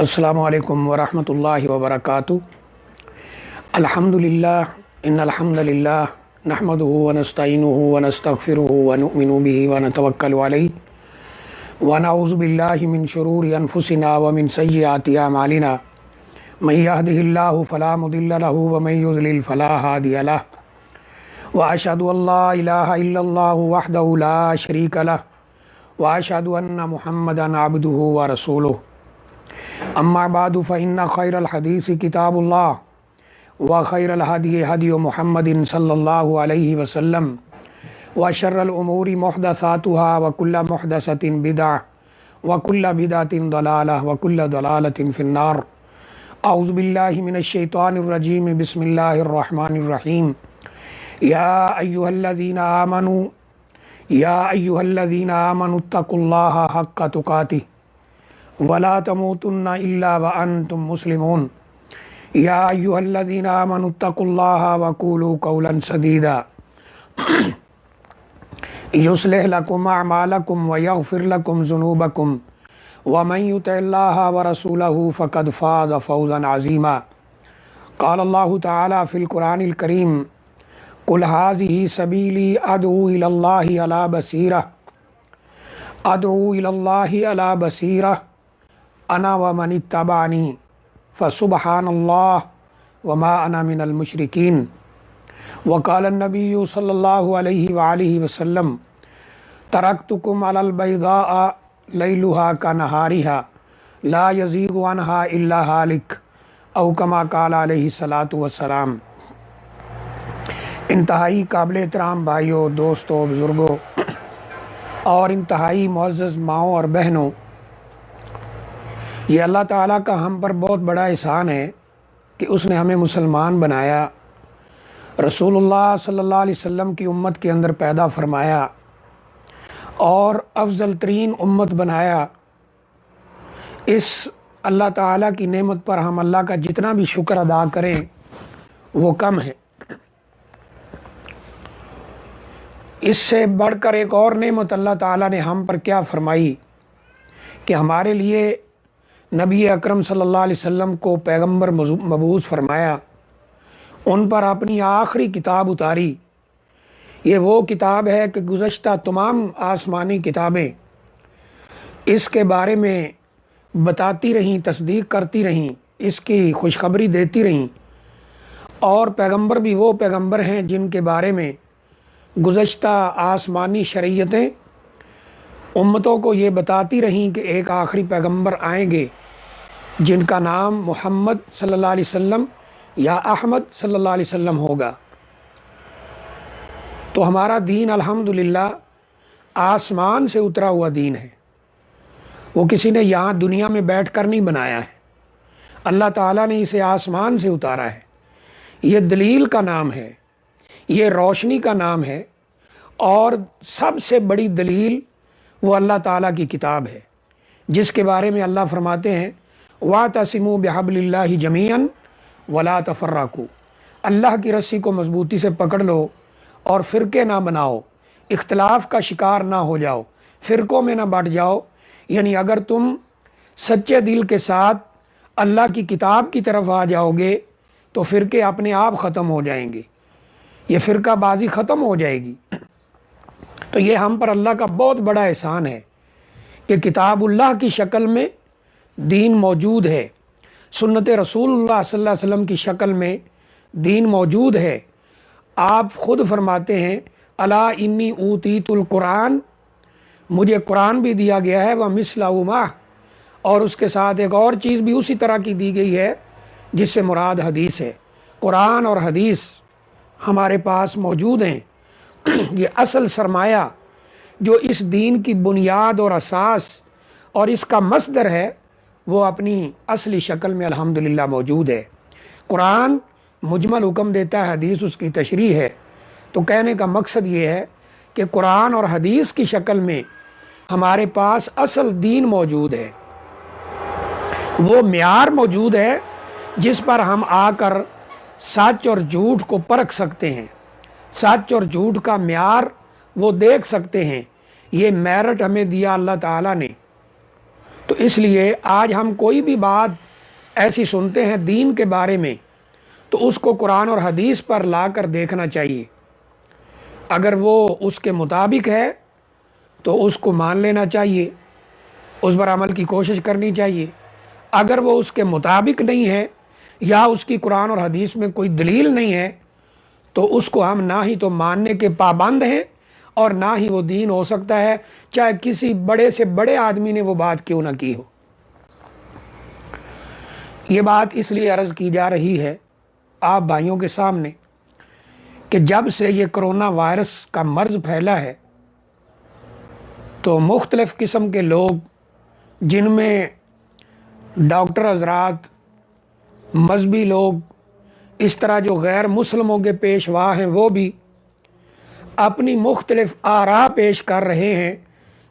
السلام علیکم ورحمۃ اللہ وبرکاتہ۔ الحمدللہ ان الحمدللہ نحمدہ ونستعینہ ونستغفرہ ونؤمن بہ ونتوکل علیہ ونعوذ باللہ من شرور انفسنا ومن سیئات اعمالنا من یہدہ اللہ فلا مضل لہ ومن یضلل فلا ہادی لہ واشہد ان لا الہ الا اللہ وحدہ لا شریک لہ واشہد ان محمدا عبدہ ورسولہ اما بعد فإن خیر الحدیث کتاب اللہ وخیر الہدی ہدی محمد صلی اللہ علیہ وسلم وشر الامور محدثاتها وکل محدثۃ بدعہ وکل بدعۃ ضلالہ وکل ضلالۃ فی النار۔ اعوذ باللہ من الشیطان الرجیم، بسم اللہ الرحمن الرحیم۔ یا ایھا الذین آمنوا اتقوا اللہ حق تقاتہ ولا تموتن الا وانتم مسلمون۔ یا ایھا الذین آمنوا اتقوا اللہ وقولوا قولا سدیدا یصلح لکم اعمالکم ویغفر لکم ذنوبکم ومن یطع اللہ ورسولہ فقد فاز فوزا عظیما۔ قال اللہ تعالی فی القرآن الکریم قل ھذہ سبیلی ادعو الی اللہ علی بصیرہ انا ومن اتبعنی فسبحان اللہ وما انا من المشرکین۔ وقال النبی صلی اللہ علیہ وآلہ وسلم ترکتکم علی البیضاء لیلها کنہارها لا یزیغ عنها الا ہالک او کما قال علیہ الصلاۃ والسلام۔ انتہائی قابل احترام بھائیوں، دوستوں، بزرگوں اور انتہائی معزز ماؤں اور بہنوں، یہ اللہ تعالیٰ کا ہم پر بہت بڑا احسان ہے کہ اس نے ہمیں مسلمان بنایا، رسول اللہ صلی اللہ علیہ وسلم کی امت کے اندر پیدا فرمایا اور افضل ترین امت بنایا۔ اس اللہ تعالیٰ کی نعمت پر ہم اللہ کا جتنا بھی شکر ادا کریں وہ کم ہے۔ اس سے بڑھ کر ایک اور نعمت اللہ تعالیٰ نے ہم پر کیا فرمائی کہ ہمارے لیے نبی اکرم صلی اللہ علیہ وسلم کو پیغمبر مبعوث فرمایا، ان پر اپنی آخری کتاب اتاری۔ یہ وہ کتاب ہے کہ گزشتہ تمام آسمانی کتابیں اس کے بارے میں بتاتی رہیں، تصدیق کرتی رہیں، اس کی خوشخبری دیتی رہیں، اور پیغمبر بھی وہ پیغمبر ہیں جن کے بارے میں گزشتہ آسمانی شریعتیں امتوں کو یہ بتاتی رہیں کہ ایک آخری پیغمبر آئیں گے جن کا نام محمد صلی اللہ علیہ وسلم یا احمد صلی اللہ علیہ وسلم ہوگا۔ تو ہمارا دین الحمدللہ آسمان سے اترا ہوا دین ہے، وہ کسی نے یہاں دنیا میں بیٹھ کر نہیں بنایا ہے، اللہ تعالیٰ نے اسے آسمان سے اتارا ہے۔ یہ دلیل کا نام ہے، یہ روشنی کا نام ہے، اور سب سے بڑی دلیل وہ اللہ تعالیٰ کی کتاب ہے جس کے بارے میں اللہ فرماتے ہیں وَاعْتَصِمُوا بِحَبْلِ اللَّهِ جَمِيعًا وَلَا تَفَرَّقُوا۔ اللہ کی رسی کو مضبوطی سے پکڑ لو اور فرقے نہ بناؤ، اختلاف کا شکار نہ ہو جاؤ، فرقوں میں نہ بٹ جاؤ۔ یعنی اگر تم سچے دل کے ساتھ اللہ کی کتاب کی طرف آ جاؤ گے تو فرقے اپنے آپ ختم ہو جائیں گے، یہ فرقہ بازی ختم ہو جائے گی۔ تو یہ ہم پر اللہ کا بہت بڑا احسان ہے کہ کتاب اللہ کی شکل میں دین موجود ہے، سنت رسول اللہ صلی اللہ علیہ وسلم کی شکل میں دین موجود ہے۔ آپ خود فرماتے ہیں الا انی اوتیت القرآن، مجھے قرآن بھی دیا گیا ہے، ومثلہ معہ، اور اس کے ساتھ ایک اور چیز بھی اسی طرح کی دی گئی ہے جس سے مراد حدیث ہے۔ قرآن اور حدیث ہمارے پاس موجود ہیں۔ یہ اصل سرمایہ جو اس دین کی بنیاد اور اساس اور اس کا مصدر ہے وہ اپنی اصلی شکل میں الحمدللہ موجود ہے۔ قرآن مجمل حکم دیتا ہے، حدیث اس کی تشریح ہے۔ تو کہنے کا مقصد یہ ہے کہ قرآن اور حدیث کی شکل میں ہمارے پاس اصل دین موجود ہے، وہ معیار موجود ہے جس پر ہم آ کر سچ اور جھوٹ کو پرکھ سکتے ہیں، سچ اور جھوٹ کا معیار وہ دیکھ سکتے ہیں۔ یہ میرٹ ہمیں دیا اللہ تعالیٰ نے۔ تو اس لیے آج ہم کوئی بھی بات ایسی سنتے ہیں دین کے بارے میں تو اس کو قرآن اور حدیث پر لا کر دیکھنا چاہیے. اگر وہ اس کے مطابق ہے تو اس کو مان لینا چاہیے، اس پر عمل کی کوشش کرنی چاہیے. اگر وہ اس کے مطابق نہیں ہے یا اس کی قرآن اور حدیث میں کوئی دلیل نہیں ہے تو اس کو ہم نہ ہی تو ماننے کے پابند ہیں اور نہ ہی وہ دین ہو سکتا ہے، چاہے کسی بڑے سے بڑے آدمی نے وہ بات کیوں نہ کی ہو. یہ بات اس لیے عرض کی جا رہی ہے آپ بھائیوں کے سامنے کہ جب سے یہ کرونا وائرس کا مرض پھیلا ہے تو مختلف قسم کے لوگ، جن میں ڈاکٹر حضرات، مذہبی لوگ، اس طرح جو غیر مسلموں کے پیشوا ہیں، وہ بھی اپنی مختلف آراء پیش کر رہے ہیں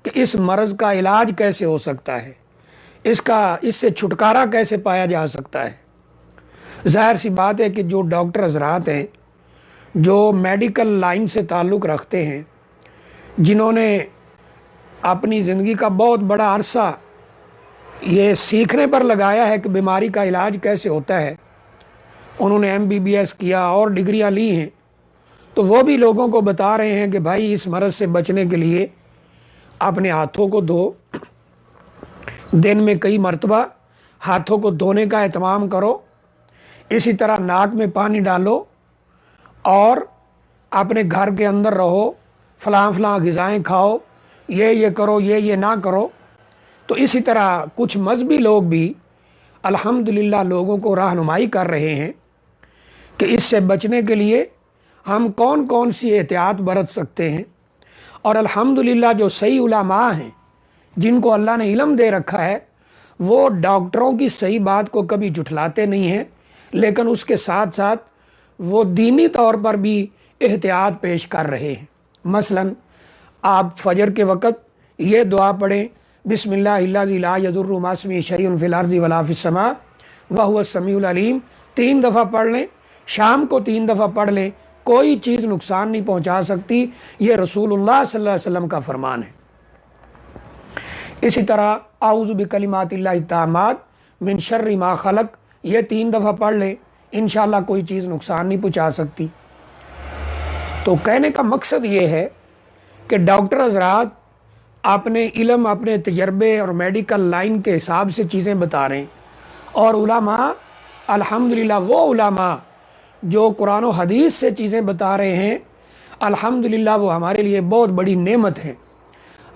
کہ اس مرض کا علاج کیسے ہو سکتا ہے، اس سے چھٹکارا کیسے پایا جا سکتا ہے. ظاہر سی بات ہے کہ جو ڈاکٹر حضرات ہیں، جو میڈیکل لائن سے تعلق رکھتے ہیں، جنہوں نے اپنی زندگی کا بہت بڑا عرصہ یہ سیکھنے پر لگایا ہے کہ بیماری کا علاج کیسے ہوتا ہے، انہوں نے MBBS کیا اور ڈگریاں لی ہیں، تو وہ بھی لوگوں کو بتا رہے ہیں کہ بھائی اس مرض سے بچنے کے لیے اپنے ہاتھوں کو دھو، دن میں کئی مرتبہ ہاتھوں کو دھونے کا اہتمام کرو، اسی طرح ناک میں پانی ڈالو اور اپنے گھر کے اندر رہو، فلاں فلاں غذائیں کھاؤ، یہ کرو، یہ نہ کرو. تو اسی طرح کچھ مذہبی لوگ بھی الحمدللہ لوگوں کو رہنمائی کر رہے ہیں کہ اس سے بچنے کے لیے ہم کون کون سی احتیاط برت سکتے ہیں. اور الحمدللہ جو صحیح علماء ہیں، جن کو اللہ نے علم دے رکھا ہے، وہ ڈاکٹروں کی صحیح بات کو کبھی جھٹلاتے نہیں ہیں، لیکن اس کے ساتھ ساتھ وہ دینی طور پر بھی احتیاط پیش کر رہے ہیں. مثلا آپ فجر کے وقت یہ دعا پڑھیں، بسم اللہ الذی لا یضر مع اسمہ شیء فی الارض ولا فی السماء وہو السمیع العلیم، 3 دفعہ پڑھ لیں، شام کو 3 دفعہ پڑھ لیں، کوئی چیز نقصان نہیں پہنچا سکتی. یہ رسول اللہ صلی اللہ علیہ وسلم کا فرمان ہے. اسی طرح اعوذ بکلمات اللہ التامات من شر ما خلق، یہ 3 دفعہ پڑھ لیں، انشاءاللہ کوئی چیز نقصان نہیں پہنچا سکتی. تو کہنے کا مقصد یہ ہے کہ ڈاکٹر حضرات اپنے علم، اپنے تجربے اور میڈیکل لائن کے حساب سے چیزیں بتا رہے ہیں، اور علماء الحمدللہ وہ علماء جو قرآن و حدیث سے چیزیں بتا رہے ہیں، الحمدللہ وہ ہمارے لیے بہت بڑی نعمت ہے،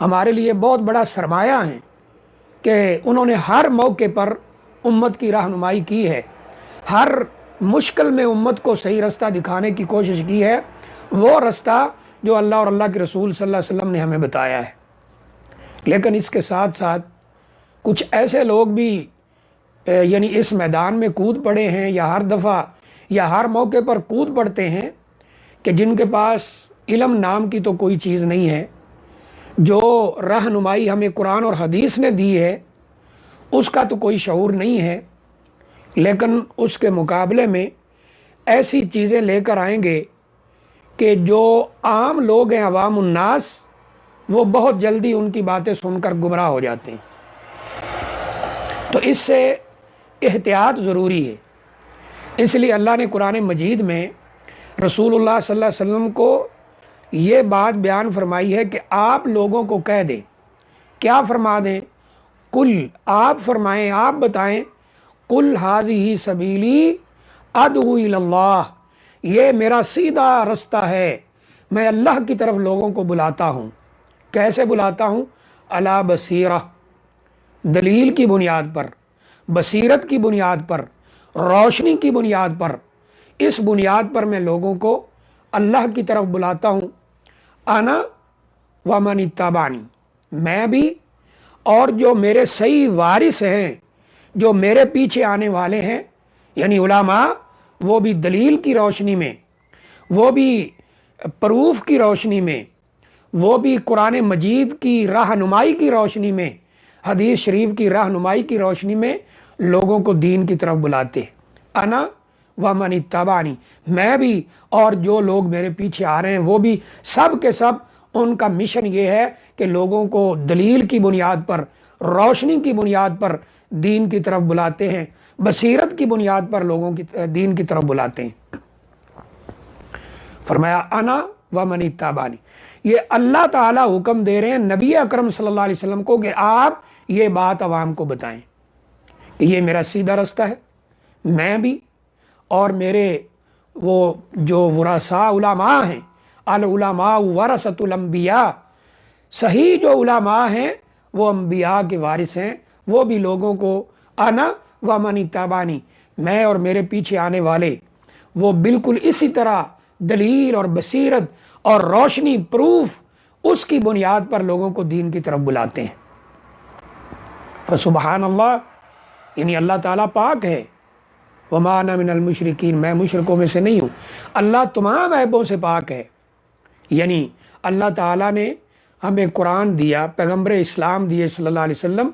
ہمارے لیے بہت بڑا سرمایہ ہے کہ انہوں نے ہر موقع پر امت کی رہنمائی کی ہے، ہر مشکل میں امت کو صحیح رستہ دکھانے کی کوشش کی ہے، وہ رستہ جو اللہ اور اللہ کے رسول صلی اللہ علیہ وسلم نے ہمیں بتایا ہے. لیکن اس کے ساتھ ساتھ کچھ ایسے لوگ بھی یعنی اس میدان میں کود پڑے ہیں، یا ہر دفعہ یا ہر موقع پر کود پڑتے ہیں، کہ جن کے پاس علم نام کی تو کوئی چیز نہیں ہے. جو رہنمائی ہمیں قرآن اور حدیث نے دی ہے اس کا تو کوئی شعور نہیں ہے، لیکن اس کے مقابلے میں ایسی چیزیں لے کر آئیں گے کہ جو عام لوگ ہیں، عوام الناس، وہ بہت جلدی ان کی باتیں سن کر گمراہ ہو جاتے ہیں. تو اس سے احتیاط ضروری ہے. اس لیے اللہ نے قرآن مجید میں رسول اللہ صلی اللہ علیہ وسلم کو یہ بات بیان فرمائی ہے کہ آپ لوگوں کو کہہ دیں. کیا فرما دیں؟ کل، آپ فرمائیں، آپ بتائیں، کل ھذہ سبیلی ادعو الی اللہ، یہ میرا سیدھا رستہ ہے، میں اللہ کی طرف لوگوں کو بلاتا ہوں. کیسے بلاتا ہوں؟ علی بصیرہ، دلیل کی بنیاد پر، بصیرت کی بنیاد پر، روشنی کی بنیاد پر. اس بنیاد پر میں لوگوں کو اللہ کی طرف بلاتا ہوں. انا ومن اتبعنی، میں بھی اور جو میرے صحیح وارث ہیں، جو میرے پیچھے آنے والے ہیں، یعنی علماء، وہ بھی دلیل کی روشنی میں، وہ بھی پروف کی روشنی میں، وہ بھی قرآن مجید کی رہنمائی کی روشنی میں، حدیث شریف کی رہنمائی کی روشنی میں لوگوں کو دین کی طرف بلاتے ہیں. انا ومن اتبعنی، میں بھی اور جو لوگ میرے پیچھے آ رہے ہیں وہ بھی، سب کے سب ان کا مشن یہ ہے کہ لوگوں کو دلیل کی بنیاد پر، روشنی کی بنیاد پر دین کی طرف بلاتے ہیں، بصیرت کی بنیاد پر لوگوں کی دین کی طرف بلاتے ہیں۔ فرمایا انا و من اتبعنی، یہ اللہ تعالیٰ حکم دے رہے ہیں نبی اکرم صلی اللہ علیہ وسلم کو کہ آپ یہ بات عوام کو بتائیں کہ یہ میرا سیدھا رستہ ہے، میں بھی اور میرے وہ جو ورثاء علماء ہیں، العلماء ورثۃ الانبیاء، صحیح جو علماء ہیں وہ انبیاء کے وارث ہیں، وہ بھی لوگوں کو انا و من اتبعنی، میں اور میرے پیچھے آنے والے وہ بالکل اسی طرح دلیل اور بصیرت اور روشنی پروف اس کی بنیاد پر لوگوں کو دین کی طرف بلاتے ہیں۔ فسبحان اللہ، یعنی اللہ تعالیٰ پاک ہے، وما انا من المشرکین، میں مشرکوں میں سے نہیں ہوں، اللہ تمام عیبوں سے پاک ہے۔ یعنی اللہ تعالیٰ نے ہمیں قرآن دیا، پیغمبر اسلام دیے صلی اللہ علیہ وسلم،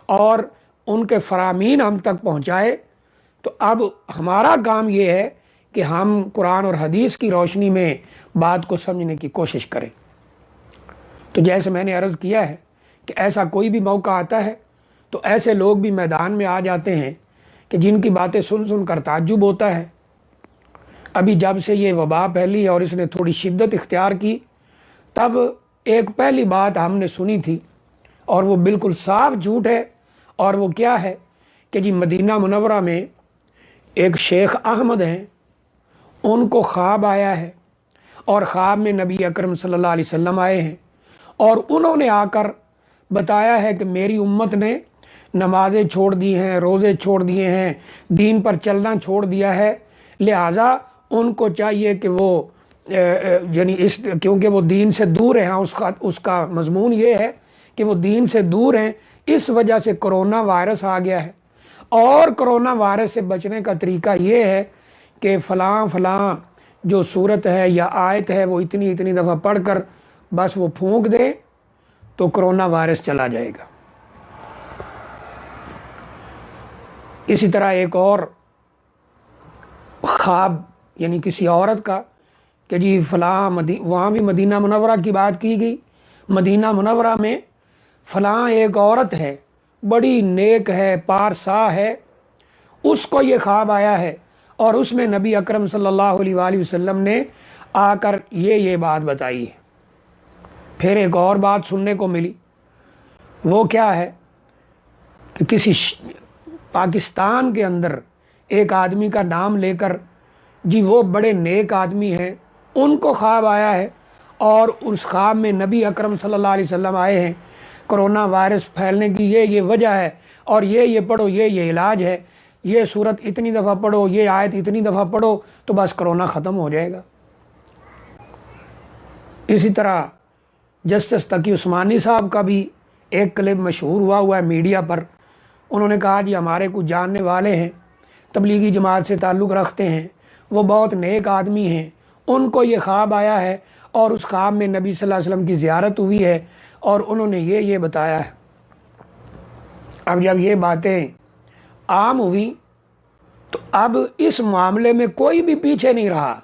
اور ان کے فرامین ہم تک پہنچائے، تو اب ہمارا کام یہ ہے کہ ہم قرآن اور حدیث کی روشنی میں بات کو سمجھنے کی کوشش کریں۔ تو جیسے میں نے عرض کیا ہے کہ ایسا کوئی بھی موقع آتا ہے تو ایسے لوگ بھی میدان میں آ جاتے ہیں کہ جن کی باتیں سن سن کر تعجب ہوتا ہے۔ ابھی جب سے یہ وبا پھیلی اور اس نے تھوڑی شدت اختیار کی، تب ایک پہلی بات ہم نے سنی تھی اور وہ بالکل صاف جھوٹ ہے، اور وہ کیا ہے کہ جی مدینہ منورہ میں ایک شیخ احمد ہیں، ان کو خواب آیا ہے اور خواب میں نبی اکرم صلی اللہ علیہ وسلم آئے ہیں، اور انہوں نے آ کر بتایا ہے کہ میری امت نے نمازیں چھوڑ دی ہیں، روزے چھوڑ دیے ہیں، دین پر چلنا چھوڑ دیا ہے، لہٰذا ان کو چاہیے کہ وہ یعنی کیونکہ وہ دین سے دور ہیں، اس کا مضمون یہ ہے کہ وہ دین سے دور ہیں، اس وجہ سے کرونا وائرس آ گیا ہے، اور کرونا وائرس سے بچنے کا طریقہ یہ ہے کہ فلاں فلاں جو صورت ہے یا آیت ہے وہ اتنی اتنی دفعہ پڑھ کر بس وہ پھونک دیں تو کرونا وائرس چلا جائے گا۔ اسی طرح ایک اور خواب یعنی کسی عورت کا کہ جی فلاں وہاں بھی مدینہ منورہ کی بات کی گئی، مدینہ منورہ میں فلاں ایک عورت ہے، بڑی نیک ہے، پارسا ہے، اس کو یہ خواب آیا ہے اور اس میں نبی اکرم صلی اللہ علیہ وآلہ وسلم نے آ کر یہ بات بتائی ہے۔ پھر ایک اور بات سننے کو ملی، وہ کیا ہے کہ کسی پاکستان کے اندر ایک آدمی کا نام لے کر جی وہ بڑے نیک آدمی ہیں، ان کو خواب آیا ہے اور اس خواب میں نبی اکرم صلی اللہ علیہ وسلم آئے ہیں، کرونا وائرس پھیلنے کی یہ وجہ ہے، اور یہ پڑھو، یہ علاج ہے، یہ صورت اتنی دفعہ پڑھو، یہ آیت اتنی دفعہ پڑھو تو بس کرونا ختم ہو جائے گا۔ اسی طرح جسٹس تقی عثمانی صاحب کا بھی ایک کلپ مشہور ہوا ہے میڈیا پر، انہوں نے کہا جی ہمارے کچھ جاننے والے ہیں، تبلیغی جماعت سے تعلق رکھتے ہیں، وہ بہت نیک آدمی ہیں، ان کو یہ خواب آیا ہے اور اس خواب میں نبی صلی اللہ علیہ وسلم کی زیارت ہوئی ہے اور انہوں نے یہ بتایا ہے۔ اب جب یہ باتیں عام ہوئی تو اب اس معاملے میں کوئی بھی پیچھے نہیں رہا،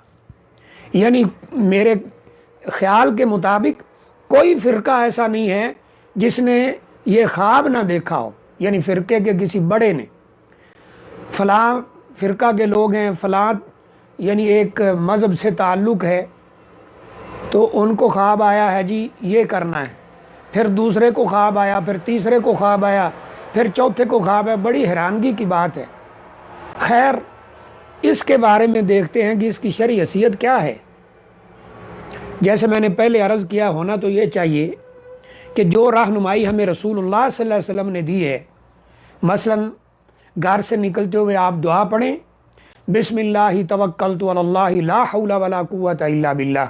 یعنی میرے خیال کے مطابق کوئی فرقہ ایسا نہیں ہے جس نے یہ خواب نہ دیکھا ہو، یعنی فرقے کے کسی بڑے نے، فلاں فرقہ کے لوگ ہیں، فلاں یعنی ایک مذہب سے تعلق ہے تو ان کو خواب آیا ہے جی یہ کرنا ہے، پھر دوسرے کو خواب آیا، پھر تیسرے کو خواب آیا، پھر چوتھے کو خواب ہے، بڑی حیرانگی کی بات ہے۔ خیر اس کے بارے میں دیکھتے ہیں کہ اس کی شرعی حیثیت کیا ہے۔ جیسے میں نے پہلے عرض کیا، ہونا تو یہ چاہیے کہ جو رہنمائی ہمیں رسول اللہ صلی اللہ علیہ وسلم نے دی ہے، مثلا گھر سے نکلتے ہوئے آپ دعا پڑھیں، بسم اللہ توکلت علی اللہ لا حول ولا قوت الا باللہ،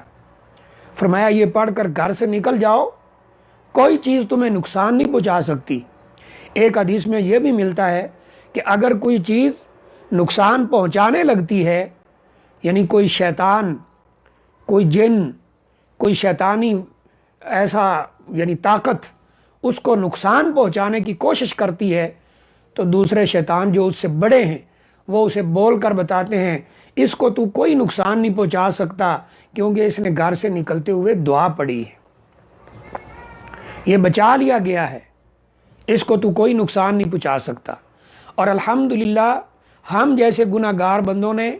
فرمایا یہ پڑھ کر گھر سے نکل جاؤ، کوئی چیز تمہیں نقصان نہیں پہنچا سکتی۔ ایک حدیث میں یہ بھی ملتا ہے کہ اگر کوئی چیز نقصان پہنچانے لگتی ہے، یعنی کوئی شیطان، کوئی جن، کوئی شیطانی ایسا یعنی طاقت اس کو نقصان پہنچانے کی کوشش کرتی ہے، تو دوسرے شیطان جو اس سے بڑے ہیں وہ اسے بول کر بتاتے ہیں اس کو تو کوئی نقصان نہیں پہنچا سکتا کیونکہ اس نے گھر سے نکلتے ہوئے دعا پڑھی ہے، یہ بچا لیا گیا ہے۔ اس کو تو کوئی نقصان نہیں پہنچا سکتا۔ اور الحمدللہ ہم جیسے گناہ گار بندوں نے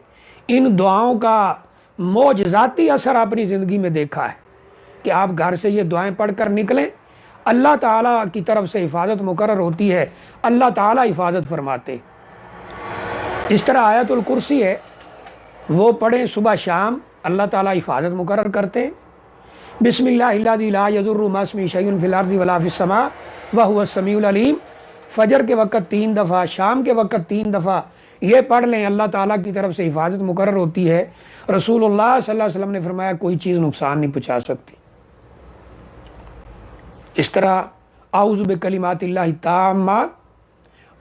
ان دعاؤں کا معجزاتی اثر اپنی زندگی میں دیکھا ہے کہ آپ گھر سے یہ دعائیں پڑھ کر نکلیں، اللہ تعالیٰ کی طرف سے حفاظت مقرر ہوتی ہے، اللہ تعالیٰ حفاظت فرماتے۔ اس طرح آیت الکرسی ہے، وہ پڑھیں صبح شام، اللہ تعالیٰ حفاظت مقرر کرتے ہیں۔ بسم اللہ الذی لا یضر مع اسمہ شیء فی الارض ولا فی السماء وہو السمیع العلیم، فجر کے وقت 3 دفعہ، شام کے وقت 3 دفعہ یہ پڑھ لیں، اللہ تعالیٰ کی طرف سے حفاظت مقرر ہوتی ہے۔ رسول اللہ صلی اللہ علیہ وسلم نے فرمایا کوئی چیز نقصان نہیں پہنچا سکتی۔ اس طرح اعوذ بکلمات اللہ التامات،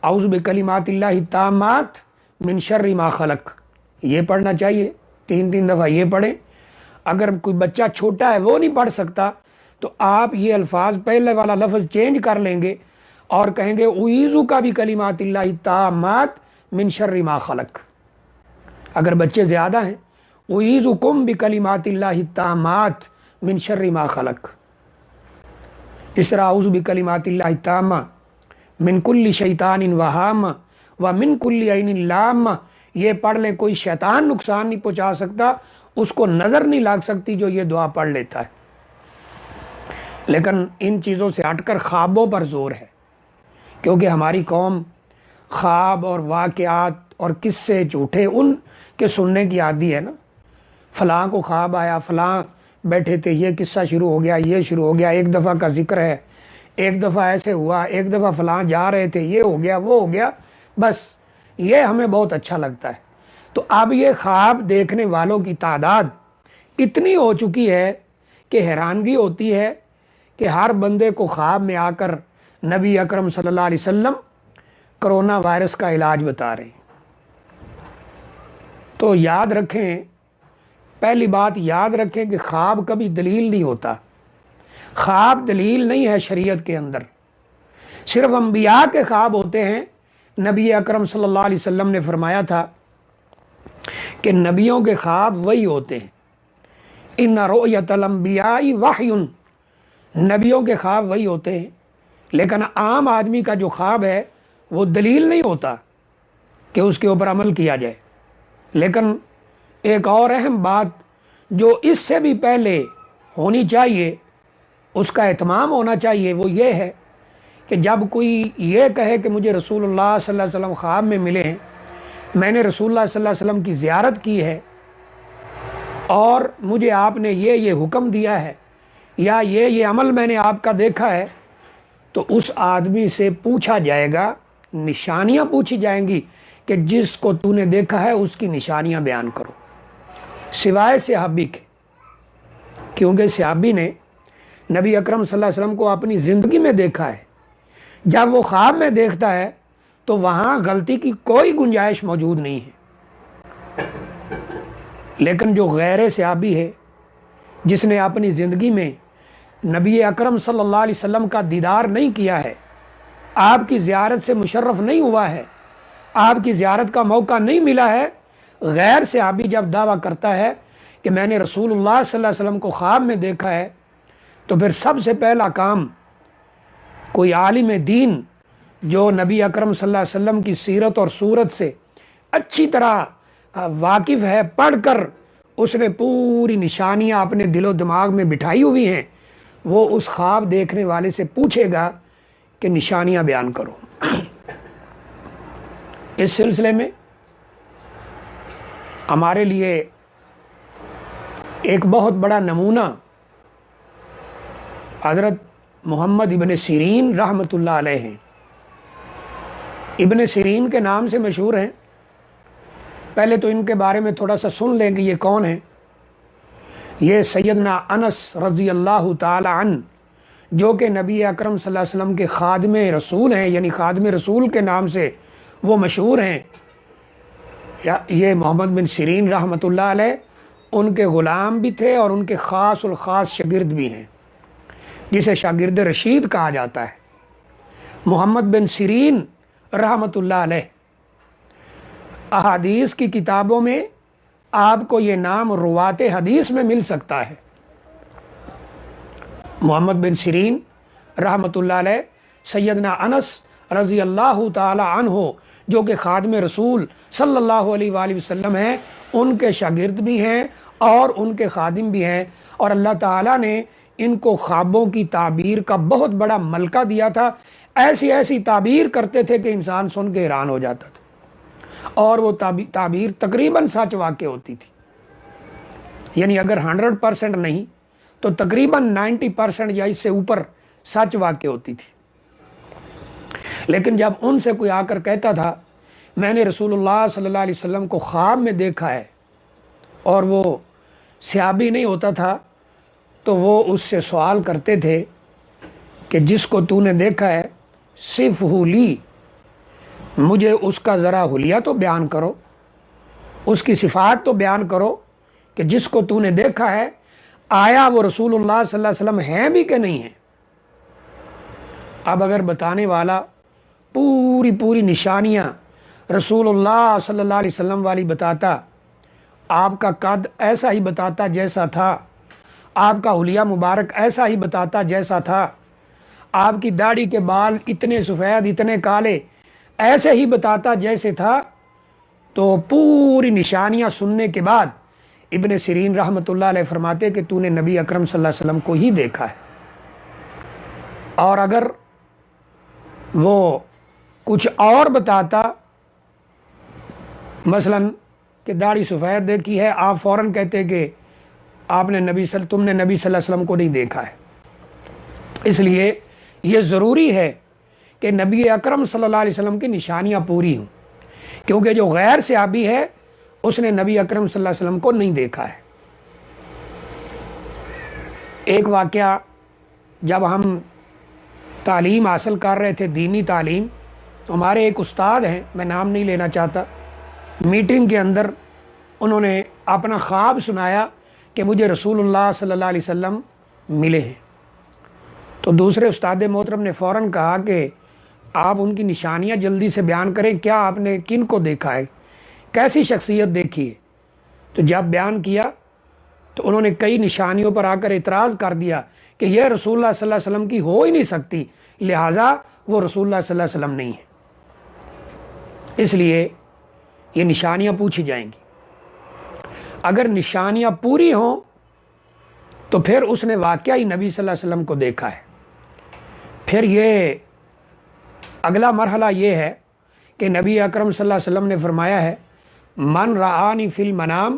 اعوذ بکلمات اللہ التامات من شر ما خلق، یہ پڑھنا چاہیے، 3 دفعہ یہ پڑھیں۔ اگر کوئی بچہ چھوٹا ہے وہ نہیں پڑھ سکتا تو آپ یہ الفاظ، پہلے والا لفظ چینج کر لیں گے اور کہیں گے اعوذ کا بکلمات اللہ التامات من شر ما خلق۔ اگر بچے زیادہ ہیں، اعوذکم بکلمات اللہ التامات من شر ما خلق۔ اس طرح اعوذ بکلمات اللہ التامہ من کل شیطان وہامہ ومن کل عین لامہ، یہ پڑھ لیں، کوئی شیطان نقصان نہیں پہنچا سکتا، اس کو نظر نہیں لگ سکتی جو یہ دعا پڑھ لیتا ہے۔ لیکن ان چیزوں سے ہٹ کر خوابوں پر زور ہے، کیونکہ ہماری قوم خواب اور واقعات اور قصے جھوٹے ان کے سننے کی عادی ہے نا۔ فلاں کو خواب آیا، فلاں بیٹھے تھے، یہ قصہ شروع ہو گیا، یہ شروع ہو گیا، ایک دفعہ کا ذکر ہے، ایک دفعہ ایسے ہوا، ایک دفعہ فلاں جا رہے تھے، یہ ہو گیا، وہ ہو گیا، بس یہ ہمیں بہت اچھا لگتا ہے۔ تو اب یہ خواب دیکھنے والوں کی تعداد اتنی ہو چکی ہے کہ حیرانگی ہوتی ہے کہ ہر بندے کو خواب میں آ کر نبی اکرم صلی اللہ علیہ وسلم کرونا وائرس کا علاج بتا رہے ہیں۔ تو یاد رکھیں، پہلی بات یاد رکھیں کہ خواب کبھی دلیل نہیں ہوتا، خواب دلیل نہیں ہے شریعت کے اندر، صرف انبیاء کے خواب ہوتے ہیں۔ نبی اکرم صلی اللہ علیہ وسلم نے فرمایا تھا کہ نبیوں کے خواب وہی ہوتے ہیں، ان رؤیت الانبیاء وحی، نبیوں کے خواب وہی ہوتے ہیں۔ لیکن عام آدمی کا جو خواب ہے وہ دلیل نہیں ہوتا کہ اس کے اوپر عمل کیا جائے۔ لیکن ایک اور اہم بات جو اس سے بھی پہلے ہونی چاہیے، اس کا اہتمام ہونا چاہیے، وہ یہ ہے کہ جب کوئی یہ کہے کہ مجھے رسول اللہ صلی اللہ علیہ وسلم خواب میں ملے ہیں، میں نے رسول اللہ صلی اللہ علیہ وسلم کی زیارت کی ہے اور مجھے آپ نے یہ حکم دیا ہے یا یہ عمل میں نے آپ کا دیکھا ہے، تو اس آدمی سے پوچھا جائے گا، نشانیاں پوچھی جائیں گی کہ جس کو تو نے دیکھا ہے اس کی نشانیاں بیان کرو، سوائے صحابی کے، کیونکہ صحابی نے نبی اکرم صلی اللہ علیہ وسلم کو اپنی زندگی میں دیکھا ہے۔ جب وہ خواب میں دیکھتا ہے تو وہاں غلطی کی کوئی گنجائش موجود نہیں ہے۔ لیکن جو غیر صحابی ہے، جس نے اپنی زندگی میں نبی اکرم صلی اللہ علیہ وسلم کا دیدار نہیں کیا ہے، آپ کی زیارت سے مشرف نہیں ہوا ہے، آپ کی زیارت کا موقع نہیں ملا ہے، غیر صحابی جب دعویٰ کرتا ہے کہ میں نے رسول اللہ صلی اللہ علیہ وسلم کو خواب میں دیکھا ہے، تو پھر سب سے پہلا کام کوئی عالم دین جو نبی اکرم صلی اللہ علیہ وسلم کی سیرت اور صورت سے اچھی طرح واقف ہے، پڑھ کر اس نے پوری نشانیاں اپنے دل و دماغ میں بٹھائی ہوئی ہیں، وہ اس خواب دیکھنے والے سے پوچھے گا کہ نشانیاں بیان کرو۔ اس سلسلے میں ہمارے لیے ایک بہت بڑا نمونہ حضرت محمد ابن سیرین رحمۃ اللہ علیہ ہیں۔ ابن سیرین کے نام سے مشہور ہیں۔ پہلے تو ان کے بارے میں تھوڑا سا سن لیں کہ یہ کون ہیں۔ یہ سیدنا انس رضی اللہ تعالی عنہ، جو کہ نبی اکرم صلی اللہ علیہ وسلم کے خادم رسول ہیں، یعنی خادم رسول کے نام سے وہ مشہور ہیں۔ یہ محمد بن سیرین رحمۃ اللہ علیہ ان کے غلام بھی تھے اور ان کے خاص الخاص شاگرد بھی ہیں، جسے شاگرد رشید کہا جاتا ہے۔ محمد بن سیرین رحمۃ اللہ علیہ، احادیث کی کتابوں میں آپ کو یہ نام روات حدیث میں مل سکتا ہے۔ محمد بن سیرین رحمۃ اللہ علیہ سیدنا انس رضی اللہ تعالی عنہ جو کہ خادم رسول صلی اللہ علیہ وآلہ وسلم ہیں، ان کے شاگرد بھی ہیں اور ان کے خادم بھی ہیں، اور اللہ تعالیٰ نے ان کو خوابوں کی تعبیر کا بہت بڑا ملکہ دیا تھا۔ ایسی ایسی تعبیر کرتے تھے کہ انسان سن کے حیران ہو جاتا تھا، اور وہ تعبیر تقریباً سچ واقع ہوتی تھی، یعنی اگر 100% نہیں تو تقریباً 90% یا اس سے اوپر سچ واقع ہوتی تھی۔ لیکن جب ان سے کوئی آ کر کہتا تھا میں نے رسول اللہ صلی اللہ علیہ وسلم کو خواب میں دیکھا ہے، اور وہ صحابی نہیں ہوتا تھا، تو وہ اس سے سوال کرتے تھے کہ جس کو تو نے دیکھا ہے صفہ لی، مجھے اس کا ذرا حلیہ تو بیان کرو، اس کی صفات تو بیان کرو کہ جس کو تو نے دیکھا ہے آیا وہ رسول اللہ صلی اللہ علیہ وسلم ہیں بھی کہ نہیں ہیں۔ اب اگر بتانے والا پوری نشانیاں رسول اللہ صلی اللہ علیہ وسلم والی بتاتا، آپ کا قد ایسا ہی بتاتا جیسا تھا، آپ کا حلیہ مبارک ایسا ہی بتاتا جیسا تھا، آپ کی داڑھی کے بال اتنے سفید اتنے کالے ایسے ہی بتاتا جیسے تھا، تو پوری نشانیاں سننے کے بعد ابن سیرین رحمۃ اللہ علیہ فرماتے کہ تو نے نبی اکرم صلی اللہ علیہ وسلم کو ہی دیکھا ہے۔ اور اگر وہ کچھ اور بتاتا، مثلا کہ داڑھی سفید دیکھی ہے، آپ فوراً کہتے کہ تم نے نبی صلی اللہ علیہ وسلم کو نہیں دیکھا ہے۔ اس لیے یہ ضروری ہے کہ نبی اکرم صلی اللہ علیہ وسلم کی نشانیاں پوری ہوں، کیونکہ جو غیر صحابی ہے اس نے نبی اکرم صلی اللہ علیہ وسلم کو نہیں دیکھا ہے۔ ایک واقعہ، جب ہم تعلیم حاصل کر رہے تھے دینی تعلیم، تو ہمارے ایک استاد ہیں، میں نام نہیں لینا چاہتا، میٹنگ کے اندر انہوں نے اپنا خواب سنایا کہ مجھے رسول اللہ صلی اللہ علیہ وسلم ملے ہیں۔ تو دوسرے استاد محترم نے فوراً کہا کہ آپ ان کی نشانیاں جلدی سے بیان کریں، کیا آپ نے کن کو دیکھا ہے، کیسی شخصیت دیکھی ہے؟ تو جب بیان کیا تو انہوں نے کئی نشانیوں پر آ کر اعتراض کر دیا کہ یہ رسول اللہ صلی اللہ علیہ وسلم کی ہو ہی نہیں سکتی، لہٰذا وہ رسول اللہ صلی اللہ علیہ وسلم نہیں ہے۔ اس لیے یہ نشانیاں پوچھی جائیں گی۔ اگر نشانیاں پوری ہوں تو پھر اس نے واقعی نبی صلی اللہ علیہ وسلم کو دیکھا ہے۔ پھر یہ اگلا مرحلہ یہ ہے کہ نبی اکرم صلی اللہ علیہ وسلم نے فرمایا ہے من رآنی فی المنام،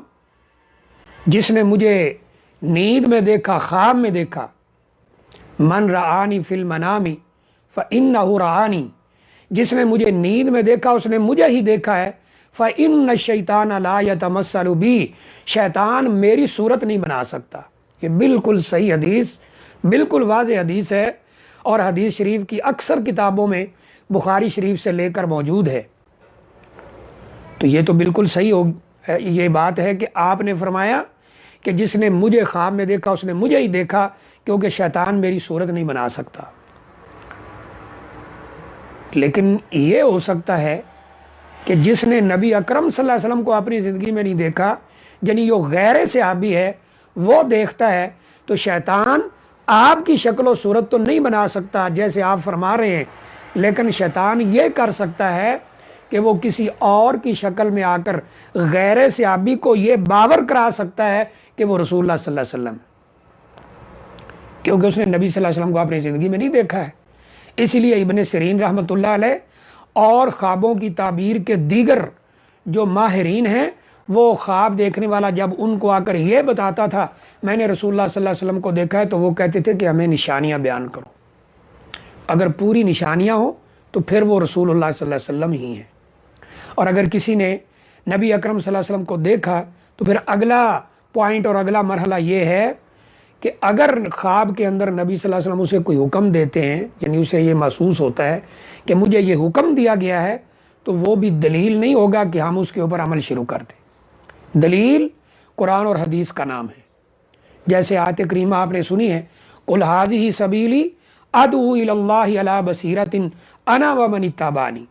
جس نے مجھے نیند میں دیکھا، خواب میں دیکھا، من رآنی فی المنام فإنہ رآنی، جس نے مجھے نیند میں دیکھا اس نے مجھے ہی دیکھا ہے، فإن الشیطان لا یتمثل بی، شیطان میری صورت نہیں بنا سکتا۔ یہ بالکل صحیح حدیث، بالکل واضح حدیث ہے، اور حدیث شریف کی اکثر کتابوں میں بخاری شریف سے لے کر موجود ہے۔ تو یہ تو بالکل صحیح یہ بات ہے کہ آپ نے فرمایا کہ جس نے مجھے خواب میں دیکھا اس نے مجھے ہی دیکھا، کیونکہ شیطان میری صورت نہیں بنا سکتا۔ لیکن یہ ہو سکتا ہے کہ جس نے نبی اکرم صلی اللہ علیہ وسلم کو اپنی زندگی میں نہیں دیکھا، یعنی جو غیر صحابی ہے وہ دیکھتا ہے، تو شیطان آپ کی شکل و صورت تو نہیں بنا سکتا جیسے آپ فرما رہے ہیں، لیکن شیطان یہ کر سکتا ہے کہ وہ کسی اور کی شکل میں آ کر غیر صحابی کو یہ باور کرا سکتا ہے کہ وہ رسول اللہ صلی اللہ علیہ وسلم، کیونکہ اس نے نبی صلی اللہ علیہ وسلم کو اپنی زندگی میں نہیں دیکھا ہے۔ اسی لیے ابن سیرین رحمۃ اللہ علیہ اور خوابوں کی تعبیر کے دیگر جو ماہرین ہیں، وہ خواب دیکھنے والا جب ان کو آ کر یہ بتاتا تھا میں نے رسول اللہ صلی اللہ علیہ وسلم کو دیکھا ہے، تو وہ کہتے تھے کہ ہمیں نشانیاں بیان کرو۔ اگر پوری نشانیاں ہوں تو پھر وہ رسول اللہ صلی اللہ علیہ وسلم ہی ہیں۔ اور اگر کسی نے نبی اکرم صلی اللہ علیہ وسلم کو دیکھا تو پھر اگلا پوائنٹ اور اگلا مرحلہ یہ ہے کہ اگر خواب کے اندر نبی صلی اللہ علیہ وسلم اسے کوئی حکم دیتے ہیں، یعنی اسے یہ محسوس ہوتا ہے کہ مجھے یہ حکم دیا گیا ہے، تو وہ بھی دلیل نہیں ہوگا کہ ہم اس کے اوپر عمل شروع کر دیں۔ دلیل قرآن اور حدیث کا نام ہے۔ جیسے آیت کریمہ آپ نے سنی ہے قُلْ هَٰذِهِ سَبِيلِي أَدْعُو إِلَى اللَّهِ عَلَىٰ بَصِيرَةٍ أَنَا وَمَنِ اتَّبَعَنِي،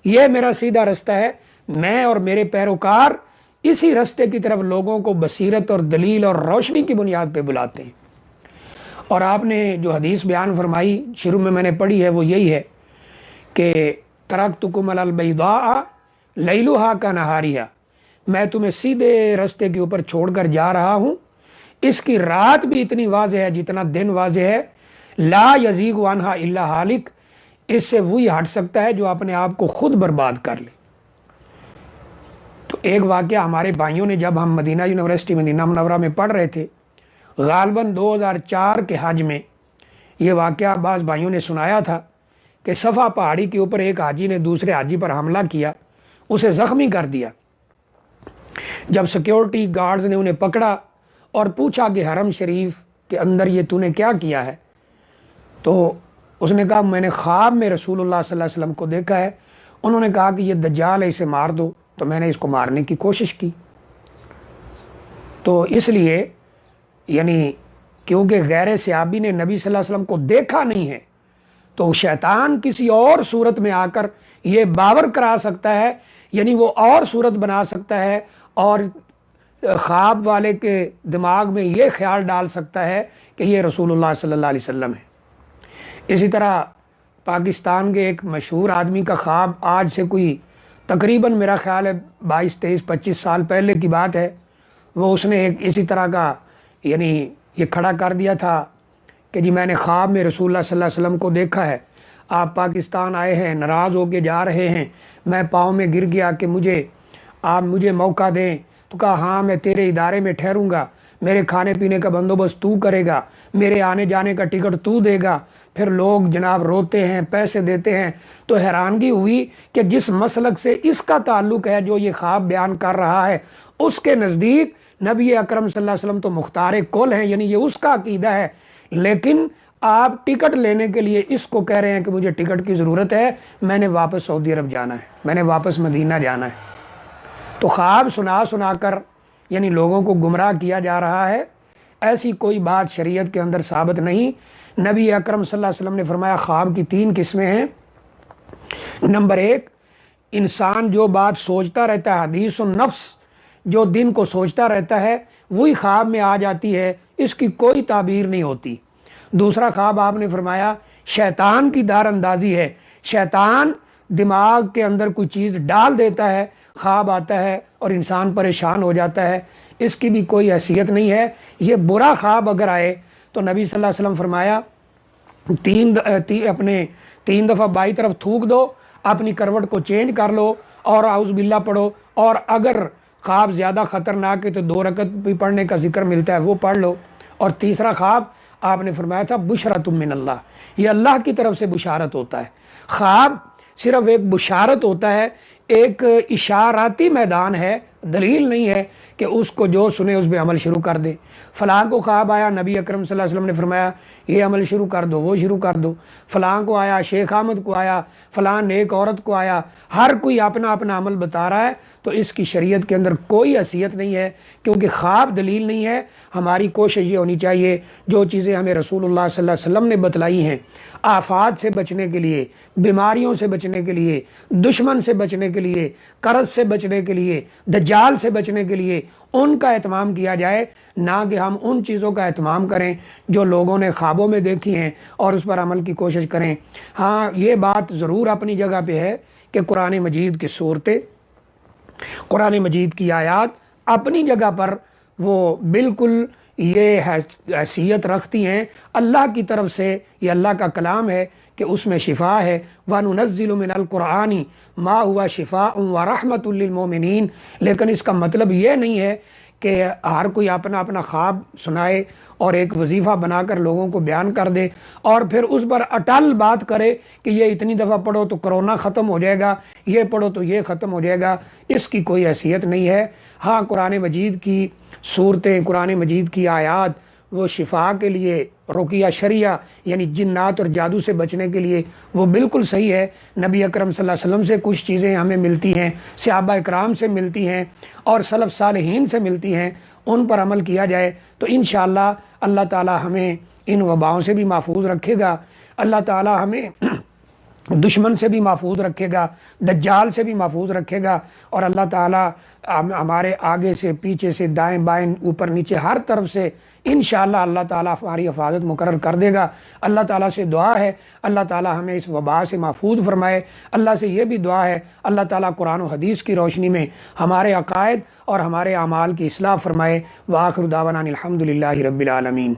یہ میرا سیدھا رستہ ہے، میں اور میرے پیروکار اسی رستے کی طرف لوگوں کو بصیرت اور دلیل اور روشنی کی بنیاد پہ بلاتے ہیں۔ اور آپ نے جو حدیث بیان فرمائی شروع میں نے پڑھی ہے وہ یہی ہے کہ ترکتکم علی البیضاء لیلھا کنہاریھا، میں تمہیں سیدھے رستے کے اوپر چھوڑ کر جا رہا ہوں، اس کی رات بھی اتنی واضح ہے جتنا دن واضح ہے، لا یزیغ عنہا الا ہالک، اس سے وہی ہٹ سکتا ہے جو اپنے آپ کو خود برباد کر لے۔ تو ایک واقعہ ہمارے بھائیوں نے جب ہم مدینہ یونیورسٹی مدینہ منورہ میں پڑھ رہے تھے، غالباً 2004 کے حج میں یہ واقعہ بعض بھائیوں نے سنایا تھا کہ صفا پہاڑی کے اوپر ایک حاجی نے دوسرے حاجی پر حملہ کیا، اسے زخمی کر دیا۔ جب سیکیورٹی گارڈز نے انہیں پکڑا اور پوچھا کہ حرم شریف کے اندر یہ تو نے کیا کیا ہے، تو اس نے کہا میں نے خواب میں رسول اللہ صلی اللہ علیہ وسلم کو دیکھا ہے، انہوں نے کہا کہ یہ دجال ہے، اسے مار دو، تو میں نے اس کو مارنے کی کوشش کی۔ تو اس لیے یعنی کیونکہ غیر صحابی نے نبی صلی اللہ علیہ وسلم کو دیکھا نہیں ہے، تو شیطان کسی اور صورت میں آ کر یہ باور کرا سکتا ہے، یعنی وہ اور صورت بنا سکتا ہے اور خواب والے کے دماغ میں یہ خیال ڈال سکتا ہے کہ یہ رسول اللہ صلی اللہ علیہ وسلم ہے۔ اسی طرح پاکستان کے ایک مشہور آدمی کا خواب آج سے کوئی تقریباً میرا خیال ہے 22 23 25 سال پہلے کی بات ہے، وہ اس نے ایک اسی طرح کا یعنی یہ کھڑا کر دیا تھا کہ جی میں نے خواب میں رسول اللہ صلی اللہ علیہ وسلم کو دیکھا ہے، آپ پاکستان آئے ہیں، ناراض ہو کے جا رہے ہیں، میں پاؤں میں گر گیا کہ آپ مجھے موقع دیں، تو کہا ہاں میں تیرے ادارے میں ٹھہروں گا، میرے کھانے پینے کا بندوبست تو کرے گا، میرے آنے جانے کا ٹکٹ تو دے گا۔ پھر لوگ جناب روتے ہیں، پیسے دیتے ہیں، تو حیرانگی ہوئی کہ جس مسلک سے اس کا تعلق ہے جو یہ خواب بیان کر رہا ہے، اس کے نزدیک نبی اکرم صلی اللہ علیہ وسلم تو مختار کل ہیں، یعنی یہ اس کا عقیدہ ہے، لیکن آپ ٹکٹ لینے کے لیے اس کو کہہ رہے ہیں کہ مجھے ٹکٹ کی ضرورت ہے، میں نے واپس سعودی عرب جانا ہے، میں نے واپس مدینہ جانا ہے۔ تو خواب سنا کر یعنی لوگوں کو گمراہ کیا جا رہا ہے، ایسی کوئی بات شریعت کے اندر ثابت نہیں۔ نبی اکرم صلی اللہ علیہ وسلم نے فرمایا خواب کی 3 قسمیں ہیں۔ نمبر 1، انسان جو بات سوچتا رہتا ہے، حدیث النفس، جو دن کو سوچتا رہتا ہے وہی خواب میں آ جاتی ہے، اس کی کوئی تعبیر نہیں ہوتی۔ دوسرا خواب آپ نے فرمایا شیطان کی دار اندازی ہے، شیطان دماغ کے اندر کوئی چیز ڈال دیتا ہے، خواب آتا ہے اور انسان پریشان ہو جاتا ہے، اس کی بھی کوئی حیثیت نہیں ہے۔ یہ برا خواب اگر آئے تو نبی صلی اللہ علیہ وسلم فرمایا اپنے 3 دفعہ بائیں طرف تھوک دو، اپنی کروٹ کو چینج کر لو اور اعوذ باللہ پڑھو، اور اگر خواب زیادہ خطرناک ہے تو 2 رکعت بھی پڑھنے کا ذکر ملتا ہے وہ پڑھ لو۔ اور تیسرا خواب آپ نے فرمایا تھا بشرۃ من اللہ، یہ اللہ کی طرف سے بشارت ہوتا ہے۔ خواب صرف ایک بشارت ہوتا ہے، ایک اشاراتی میدان ہے، دلیل نہیں ہے کہ اس کو جو سنے اس پہ عمل شروع کر دے۔ فلاں کو خواب آیا، نبی اکرم صلی اللہ علیہ وسلم نے فرمایا یہ عمل شروع کر دو، وہ شروع کر دو۔ فلاں کو آیا، شیخ احمد کو آیا، فلاں نیک عورت کو آیا، ہر کوئی اپنا اپنا عمل بتا رہا ہے، تو اس کی شریعت کے اندر کوئی حیثیت نہیں ہے، کیونکہ خواب دلیل نہیں ہے۔ ہماری کوشش یہ ہونی چاہیے جو چیزیں ہمیں رسول اللہ صلی اللہ علیہ وسلم نے بتلائی ہیں، آفات سے بچنے کے لیے، بیماریوں سے بچنے کے لیے، دشمن سے بچنے کے لیے، قرض سے بچنے کے لیے، دجال سے بچنے کے لیے، ان کا اہتمام کیا جائے، نہ کہ ہم ان چیزوں کا اہتمام کریں جو لوگوں نے خوابوں میں دیکھی ہیں اور اس پر عمل کی کوشش کریں۔ ہاں یہ بات ضرور اپنی جگہ پہ ہے کہ قرآن مجید کی صورتیں، قرآن مجید کی آیات اپنی جگہ پر وہ بالکل یہ حیثیت رکھتی ہیں اللہ کی طرف سے، یہ اللہ کا کلام ہے کہ اس میں شفا ہے۔ وَنُنَزِّلُ مِنَ الْقُرْآنِ مَا هُوَ شِفَاءٌ وَرَحْمَةٌ لِّلْمُؤْمِنِينَ، لیکن اس کا مطلب یہ نہیں ہے کہ ہر کوئی اپنا اپنا خواب سنائے اور ایک وظیفہ بنا کر لوگوں کو بیان کر دے اور پھر اس پر اٹل بات کرے کہ یہ اتنی دفعہ پڑھو تو کرونا ختم ہو جائے گا، یہ پڑھو تو یہ ختم ہو جائے گا، اس کی کوئی حیثیت نہیں ہے۔ ہاں قرآن مجید کی صورتیں، قرآن مجید کی آیات وہ شفا کے لیے، رقیہ شریعہ یعنی جنات اور جادو سے بچنے کے لیے وہ بالکل صحیح ہے۔ نبی اکرم صلی اللہ علیہ وسلم سے کچھ چیزیں ہمیں ملتی ہیں، صحابہ اکرام سے ملتی ہیں اور سلف صالحین سے ملتی ہیں، ان پر عمل کیا جائے تو انشاءاللہ اللہ تعالی ہمیں ان وباؤں سے بھی محفوظ رکھے گا۔ اللہ تعالی ہمیں دشمن سے بھی محفوظ رکھے گا، دجال سے بھی محفوظ رکھے گا، اور اللہ تعالیٰ ہمارے آگے سے، پیچھے سے، دائیں بائیں، اوپر نیچے، ہر طرف سے انشاءاللہ اللہ تعالیٰ ہماری حفاظت مقرر کر دے گا۔ اللہ تعالیٰ سے دعا ہے اللہ تعالیٰ ہمیں اس وبا سے محفوظ فرمائے۔ اللہ سے یہ بھی دعا ہے اللہ تعالیٰ قرآن و حدیث کی روشنی میں ہمارے عقائد اور ہمارے اعمال کی اصلاح فرمائے۔ وآخر دعوانا الحمدللہ رب العالمین۔